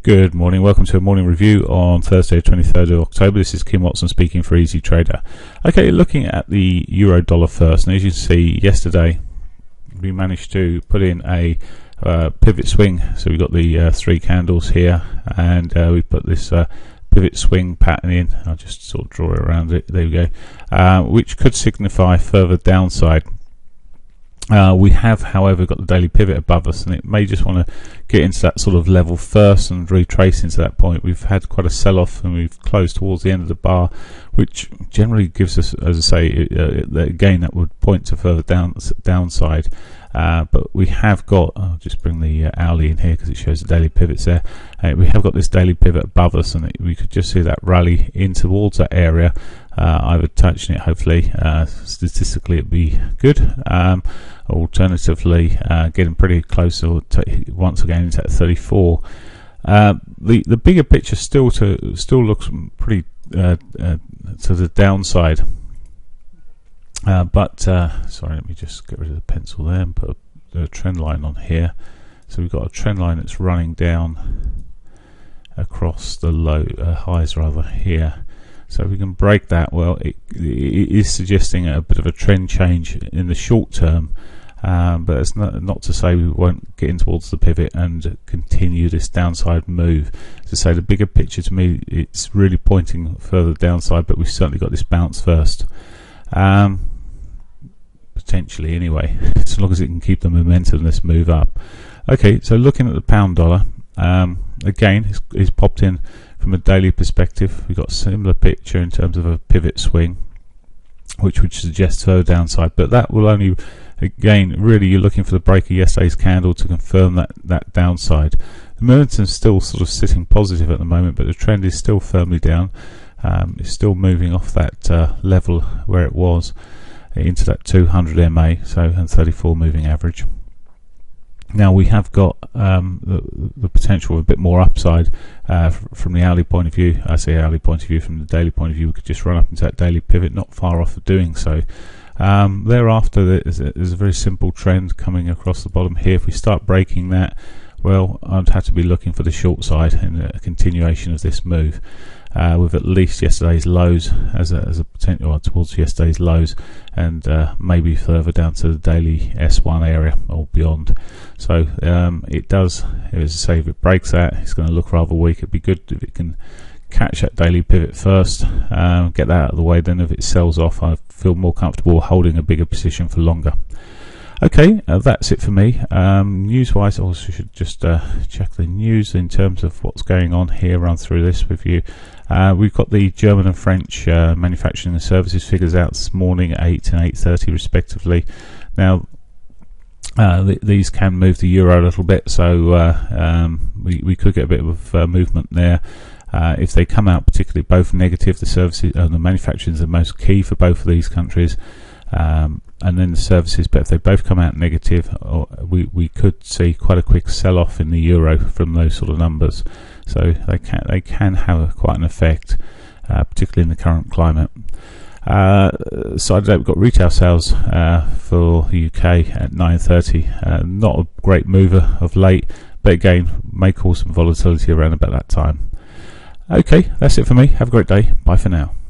Good morning, welcome to a morning review on Thursday 23rd of October. This is Kim Watson speaking for Easy Trader. Okay, looking at the euro dollar first, and as you can see yesterday we managed to put in a pivot swing. So we've got the three candles here, and we put this pivot swing pattern in. I'll just sort of draw it around it, there we go, which could signify further downside. We have, however, got the daily pivot above us, and it may just want to get into that sort of level first and retrace into that point. We've had quite a sell-off, and we've closed towards the end of the bar, which generally gives us, as I say, again, that would point to further downside. But we have got, I'll just bring the hourly in here because it shows the daily pivots there. We have got this daily pivot above us, and we could just see that rally in towards that area. Either touching it, hopefully statistically it'd be good. Alternatively, getting pretty close, or once again into that 34. The bigger picture still looks pretty to the downside. Sorry, let me just get rid of the pencil there and put a trend line on here. So we've got a trend line that's running down across the low highs rather here. So if we can break that, well, it is suggesting a bit of a trend change in the short term, but it's not to say we won't get in towards the pivot and continue this downside move. To say the bigger picture, to me, it's really pointing further downside, but we've certainly got this bounce first. Potentially anyway, as long as it can keep the momentum, this move up. Okay, so looking at the pound dollar, again, it's popped in from a daily perspective. We've got a similar picture in terms of a pivot swing, which would suggest further downside, but that will only, again, really you're looking for the break of yesterday's candle to confirm that downside. The momentum's still sort of sitting positive at the moment, but the trend is still firmly down. It's still moving off that level where it was into that 200 MA, so and 34 moving average. Now we have got the potential of a bit more upside from the hourly point of view. I say hourly point of view. From the daily point of view, we could just run up into that daily pivot, not far off of doing so. Thereafter, there's a very simple trend coming across the bottom here. If we start breaking that, well, I'd have to be looking for the short side and a continuation of this move, with at least yesterday's lows as a potential towards yesterday's lows, and maybe further down to the daily S1 area or beyond. So it does, as I say, if it breaks that, it's going to look rather weak. It'd be good if it can catch that daily pivot first, get that out of the way. Then if it sells off, I feel more comfortable holding a bigger position for longer. Okay, that's it for me. News-wise, I also should just check the news in terms of what's going on here, run through this with you. We've got the German and French manufacturing and services figures out this morning at 8 and 8:30 respectively. Now, these can move the euro a little bit, so we could get a bit of movement there. If they come out particularly both negative, the services and the manufacturing is the most key for both of these countries. And then the services, but if they both come out negative, we could see quite a quick sell-off in the euro from those sort of numbers. So they can have quite an effect, particularly in the current climate. Side of that, we've got retail sales for the UK at 9:30. Not a great mover of late, but again may cause some volatility around about that time. Okay, that's it for me. Have a great day. Bye for now.